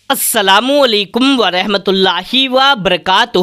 السلام علیکم ورحمۃ اللہ وبرکاتہ۔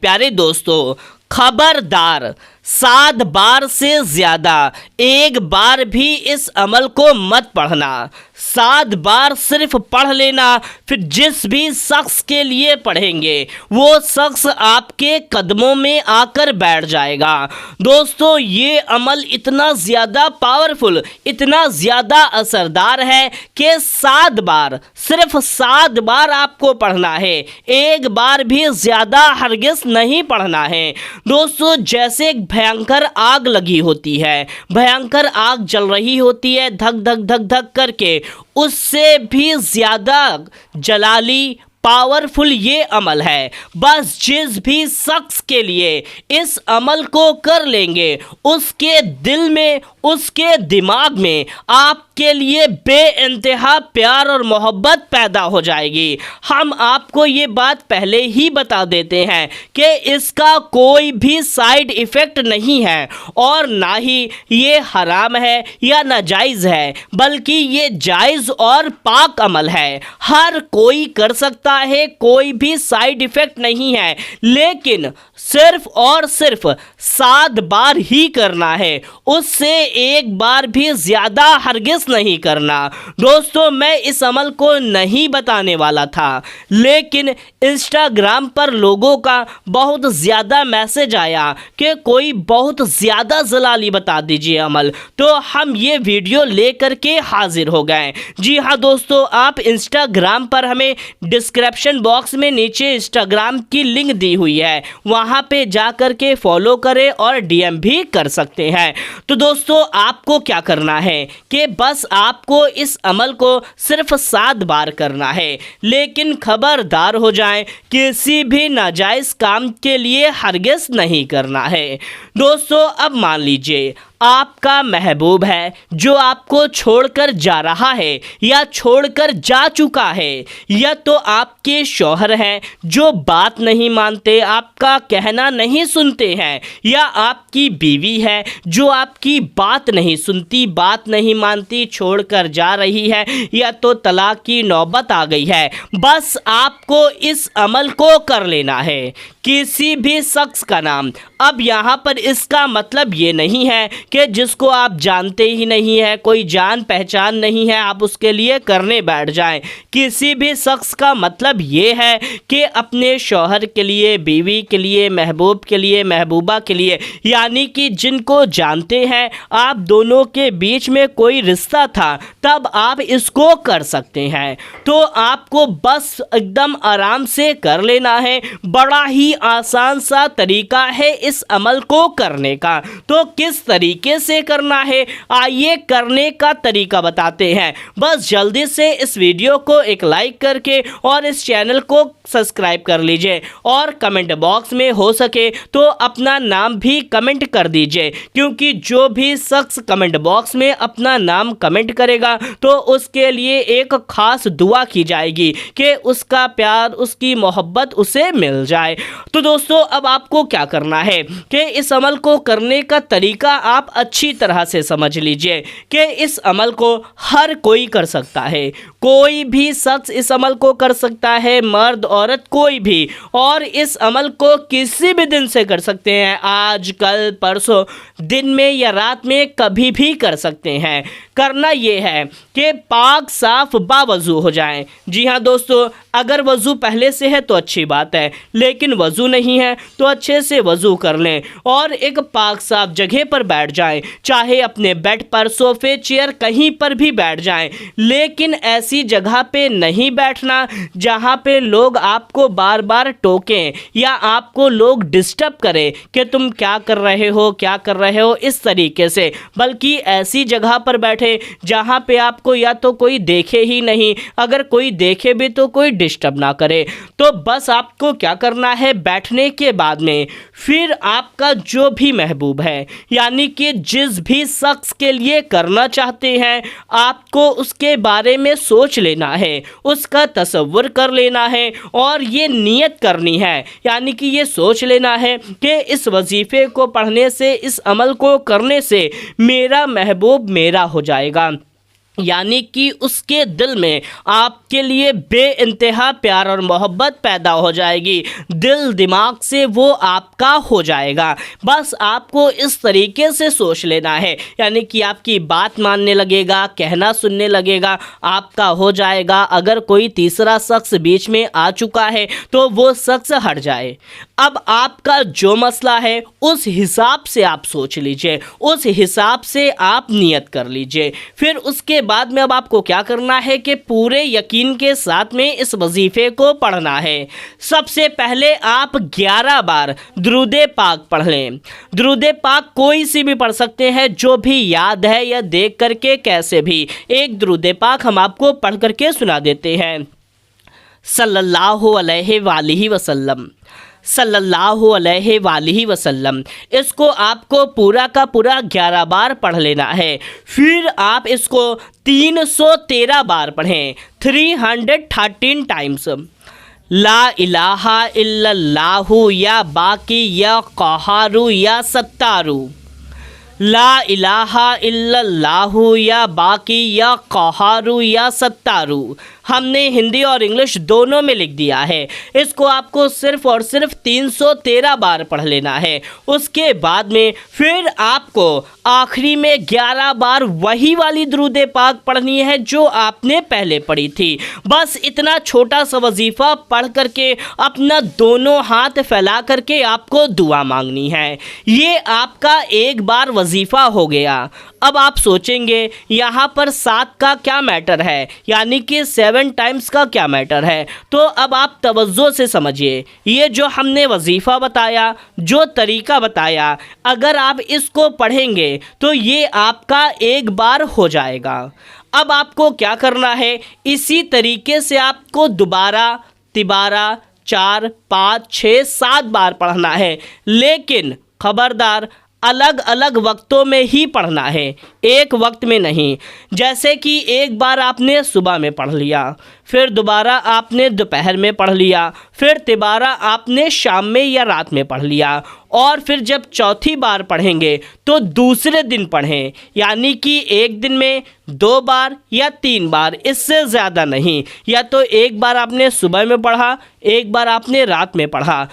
پیارے دوستو، خبردار، 7 بار سے زیادہ ایک بار بھی اس عمل کو مت پڑھنا۔ 7 بار صرف پڑھ لینا، پھر جس بھی شخص کے لیے پڑھیں گے وہ شخص آپ کے قدموں میں آ کر بیٹھ جائے گا۔ دوستو، یہ عمل اتنا زیادہ پاورفل، اتنا زیادہ اثردار ہے کہ 7 بار، صرف 7 بار آپ کو پڑھنا ہے، ایک بار بھی زیادہ ہرگز نہیں پڑھنا ہے۔ دوستو، جیسے ایک بھیانکر آگ لگی ہوتی ہے، بھیانکر آگ جل رہی ہوتی ہے دھک دھک دھک دھک کر کے، اس سے بھی زیادہ جلالی پاورفل یہ عمل ہے۔ بس جس بھی شخص کے لیے اس عمل کو کر لیں گے، اس کے دل میں، اس کے دماغ میں آپ کے لیے بے انتہا پیار اور محبت پیدا ہو جائے گی۔ ہم آپ کو یہ بات پہلے ہی بتا دیتے ہیں کہ اس کا کوئی بھی سائیڈ ایفیکٹ نہیں ہے، اور نہ ہی یہ حرام ہے یا ناجائز ہے، بلکہ یہ جائز اور پاک عمل ہے، ہر کوئی کر سکتا ہے، کوئی بھی سائیڈ ایفیکٹ نہیں ہے، لیکن صرف اور صرف 7 بار ہی کرنا ہے، اس سے ایک بار بھی زیادہ ہرگز نہیں کرنا۔ دوستو، میں اس عمل کو نہیں بتانے والا تھا، لیکن انسٹاگرام پر لوگوں کا بہت زیادہ میسج آیا کہ کوئی بہت زیادہ جلالی بتا دیجیے عمل، تو ہم یہ ویڈیو لے کر کے حاضر ہو گئے۔ جی ہاں دوستو، آپ انسٹاگرام پر ہمیں ڈسکرپشن باکس میں نیچے انسٹاگرام کی لنک دی ہوئی ہے، وہاں پہ جا کر کے فالو کریں اور ڈی ایم بھی کر سکتے ہیں۔ تو دوستو، آپ کو کیا کرنا ہے کہ بس آپ کو اس عمل کو صرف 7 بار کرنا ہے، لیکن خبردار ہو جائیں، کسی بھی ناجائز کام کے لیے ہرگز نہیں کرنا ہے۔ دوستو، اب مان لیجئے آپ کا محبوب ہے جو آپ کو چھوڑ کر جا رہا ہے یا چھوڑ کر جا چکا ہے، یا تو آپ کے شوہر ہیں جو بات نہیں مانتے، آپ کا کہنا نہیں سنتے ہیں، یا آپ کی بیوی ہے جو آپ کی بات نہیں سنتی، بات نہیں مانتی، چھوڑ کر جا رہی ہے، یا تو طلاق کی نوبت آ گئی ہے۔ بس آپ کو اس عمل کو کر لینا ہے، کسی بھی شخص کا نام۔ اب یہاں پر اس کا مطلب یہ نہیں ہے کہ جس کو آپ جانتے ہی نہیں ہے، کوئی جان پہچان نہیں ہے، آپ اس کے لیے کرنے بیٹھ جائیں۔ کسی بھی شخص کا مطلب یہ ہے کہ اپنے شوہر کے لیے، بیوی کے لیے، محبوب کے لیے، محبوبہ کے لیے، یعنی کہ جن کو جانتے ہیں، آپ دونوں کے بیچ میں کوئی رشتہ تھا، تب آپ اس کو کر سکتے ہیں۔ تو آپ کو بس ایک دم آرام سے کر لینا ہے، بڑا ہی آسان سا طریقہ ہے اس عمل کو کرنے کا۔ تو کس طریقے سے کرنا ہے، آئیے کرنے کا طریقہ بتاتے ہیں۔ بس جلدی سے اس ویڈیو کو ایک لائک کر کے اور اس چینل کو سبسکرائب کر لیجئے، اور کمنٹ باکس میں ہو سکے تو اپنا نام بھی کمنٹ کر دیجئے، کیونکہ جو بھی شخص کمنٹ باکس میں اپنا نام کمنٹ کرے گا تو اس کے لیے ایک خاص دعا کی جائے گی کہ اس کا پیار، اس کی محبت اسے مل جائے۔ تو دوستو، اب آپ کو کیا کرنا ہے کہ اس عمل کو کرنے کا طریقہ آپ اچھی طرح سے سمجھ لیجئے کہ اس عمل کو ہر کوئی کر سکتا ہے، کوئی بھی شخص اس عمل کو کر سکتا ہے، مرد عورت کوئی بھی، اور اس عمل کو کسی بھی دن سے کر سکتے ہیں، آج کل پرسوں، دن میں یا رات میں، کبھی بھی کر سکتے ہیں۔ کرنا یہ ہے کہ پاک صاف باوضو ہو جائیں۔ جی ہاں دوستو، اگر وضو پہلے سے ہے تو اچھی بات ہے، لیکن وضو نہیں ہے تو اچھے سے وضو کر لیں اور ایک پاک صاف جگہ پر بیٹھ جائیں، چاہے اپنے بیڈ پر، صوفے، چیئر، کہیں پر بھی بیٹھ جائیں، لیکن ایسی جگہ پہ نہیں بیٹھنا جہاں پہ لوگ آپ کو بار بار ٹوکیں یا آپ کو لوگ ڈسٹرب کریں کہ تم کیا کر رہے ہو، کیا کر رہے ہو، اس طریقے سے، بلکہ ایسی جگہ پر بیٹھے جہاں پہ آپ کو یا تو کوئی دیکھے ہی نہیں، اگر کوئی دیکھے بھی تو کوئی ڈسٹرب نہ کرے۔ تو بس آپ کو کیا کرنا ہے، بیٹھنے کے بعد میں پھر آپ کا جو بھی محبوب ہے، یعنی کہ جس بھی شخص کے لیے کرنا چاہتے ہیں، آپ کو اس کے بارے میں سوچ لینا ہے، اس کا تصور کر لینا ہے، اور یہ نیت کرنی ہے، یعنی کہ یہ سوچ لینا ہے کہ اس وظیفے کو پڑھنے سے، اس عمل کو کرنے سے میرا محبوب میرا ہو جائے گا، یعنی کہ اس کے دل میں آپ کے لیے بے انتہا پیار اور محبت پیدا ہو جائے گی، دل دماغ سے وہ آپ کا ہو جائے گا۔ بس آپ کو اس طریقے سے سوچ لینا ہے، یعنی کہ آپ کی بات ماننے لگے گا، کہنا سننے لگے گا، آپ کا ہو جائے گا۔ اگر کوئی تیسرا شخص بیچ میں آ چکا ہے تو وہ شخص ہٹ جائے۔ اب آپ کا جو مسئلہ ہے اس حساب سے آپ سوچ لیجئے، اس حساب سے آپ نیت کر لیجئے۔ پھر اس کے بعد میں اب آپ کو کیا کرنا ہے کہ پورے یقین کے ساتھ میں اس وظیفے کو پڑھنا ہے۔ سب سے پہلے آپ 11 بار درود پاک پڑھ لیں۔ درود پاک کوئی سی بھی پڑھ سکتے ہیں، جو بھی یاد ہے یا دیکھ کر کے کیسے بھی۔ ایک درود پاک ہم آپ کو پڑھ کر کے سنا دیتے ہیں۔ صلی اللہ علیہ وآلہ وسلم، صلی اللہ علیہ وآلہ وسلم۔ اس کو آپ کو پورا کا پورا 11 بار پڑھ لینا ہے۔ پھر آپ اس کو 313 بار پڑھیں، 313 ٹائمز۔ لا الہ الا اللہ یا باقی یا قہار یا ستار، لا الہ الا اللہ یا باقی یا قہار یا ستار۔ ہم نے ہندی اور انگلش دونوں میں لکھ دیا ہے۔ اس کو آپ کو صرف اور صرف 313 بار پڑھ لینا ہے۔ اس کے بعد میں پھر آپ کو آخری میں 11 بار وہی والی درود پاک پڑھنی ہے جو آپ نے پہلے پڑھی تھی۔ بس اتنا چھوٹا سا وظیفہ پڑھ کر کے اپنا دونوں ہاتھ پھیلا کر کے آپ کو دعا مانگنی ہے۔ یہ آپ کا ایک بار وظیفہ ہو گیا۔ اب آپ سوچیں گے یہاں پر 7 کا کیا میٹر ہے، یعنی کہ 7 ٹائمز کا کیا میٹر ہے؟ تو اب آپ توجہ سے سمجھیے، یہ جو ہم نے وظیفہ بتایا، جو طریقہ بتایا، اگر آپ اس کو پڑھیں گے تو یہ آپ کا ایک بار ہو جائے گا۔ اب آپ کو کیا کرنا ہے، اسی طریقے سے آپ کو دوبارہ 4 5 6 7 بار پڑھنا ہے، لیکن خبردار الگ الگ وقتوں میں ہی پڑھنا ہے، ایک وقت میں نہیں۔ جیسے کہ ایک بار آپ نے صبح میں پڑھ لیا، پھر دوبارہ آپ نے دوپہر میں پڑھ لیا، پھر دوبارہ آپ نے شام میں یا رات میں پڑھ لیا، اور پھر جب چوتھی بار پڑھیں گے تو دوسرے دن پڑھیں، یعنی کہ ایک دن میں 2 بار یا 3 بار، اس سے زیادہ نہیں۔ یا تو ایک بار آپ نے صبح میں پڑھا، ایک بار آپ نے رات میں پڑھا،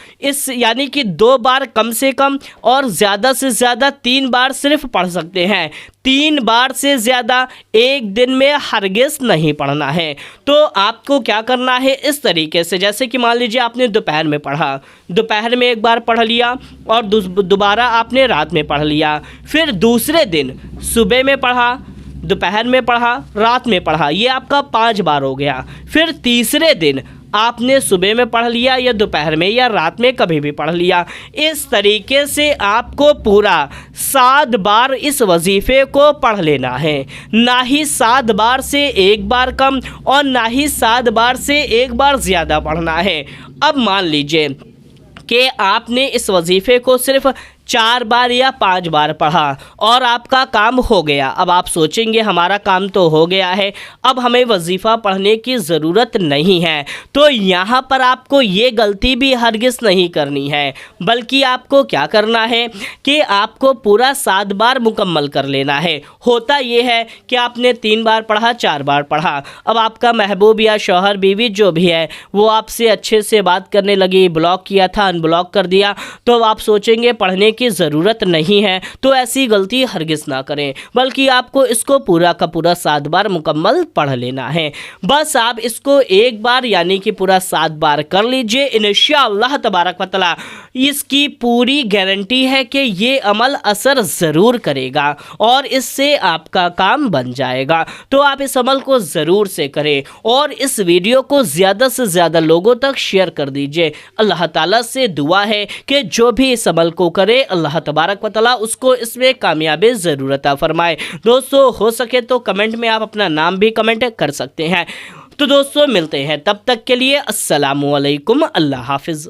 یعنی کہ 2 بار کم سے کم، اور زیادہ سے زیادہ 3 بار صرف پڑھ سکتے ہیں۔ 3 بار سے زیادہ ایک دن میں ہرگز نہیں پڑھنا ہے۔ تو آپ کو کیا کرنا ہے اس طریقے سے، جیسے کہ مان لیجیے آپ نے دوپہر میں پڑھا، دوپہر میں ایک بار پڑھ لیا، اور دوبارہ آپ نے رات میں پڑھ لیا، پھر دوسرے دن صبح میں پڑھا، دوپہر میں پڑھا، رات میں پڑھا، یہ آپ کا 5 بار ہو گیا۔ پھر تیسرے دن آپ نے صبح میں پڑھ لیا یا دوپہر میں یا رات میں کبھی بھی پڑھ لیا۔ اس طریقے سے آپ کو پورا 7 بار اس وظیفے کو پڑھ لینا ہے، نہ ہی 7 بار سے ایک بار کم، اور نہ ہی 7 بار سے ایک بار زیادہ پڑھنا ہے۔ اب مان لیجئے کہ آپ نے اس وظیفے کو صرف 4 بار یا 5 بار پڑھا اور آپ کا کام ہو گیا۔ اب آپ سوچیں گے ہمارا کام تو ہو گیا ہے، اب ہمیں وظیفہ پڑھنے کی ضرورت نہیں ہے۔ تو یہاں پر آپ کو یہ غلطی بھی ہرگز نہیں کرنی ہے، بلکہ آپ کو کیا کرنا ہے کہ آپ کو پورا 7 بار مکمل کر لینا ہے۔ ہوتا یہ ہے کہ آپ نے 3 بار پڑھا، 4 بار پڑھا، اب آپ کا محبوب یا شوہر بیوی جو بھی ہے وہ آپ سے اچھے سے بات کرنے لگی، بلاک کیا تھا، ان بلاک کر دیا، تو آپ سوچیں گے پڑھنے کی ضرورت نہیں ہے۔ تو ایسی غلطی ہرگز نہ کریں، بلکہ آپ کو اس کو پورا کا پورا 7 بار مکمل پڑھ لینا ہے۔ بس آپ اس کو ایک بار یعنی کہ پورا 7 بار کر لیجئے، انشاءاللہ تبارک و تعالی اس کی پوری گارنٹی ہے کہ یہ عمل اثر ضرور کرے گا اور اس سے آپ کا کام بن جائے گا۔ تو آپ اس عمل کو ضرور سے کریں اور اس ویڈیو کو زیادہ سے زیادہ لوگوں تک شیئر کر دیجئے۔ اللہ تعالیٰ سے دعا ہے کہ جو بھی اس عمل کو کرے اللہ تبارک و تعالیٰ اس کو اس میں کامیابی ضرور عطا فرمائے۔ دوستو ہو سکے تو کمنٹ میں آپ اپنا نام بھی کمنٹ کر سکتے ہیں۔ تو دوستو ملتے ہیں، تب تک کے لیے السلام علیکم، اللہ حافظ۔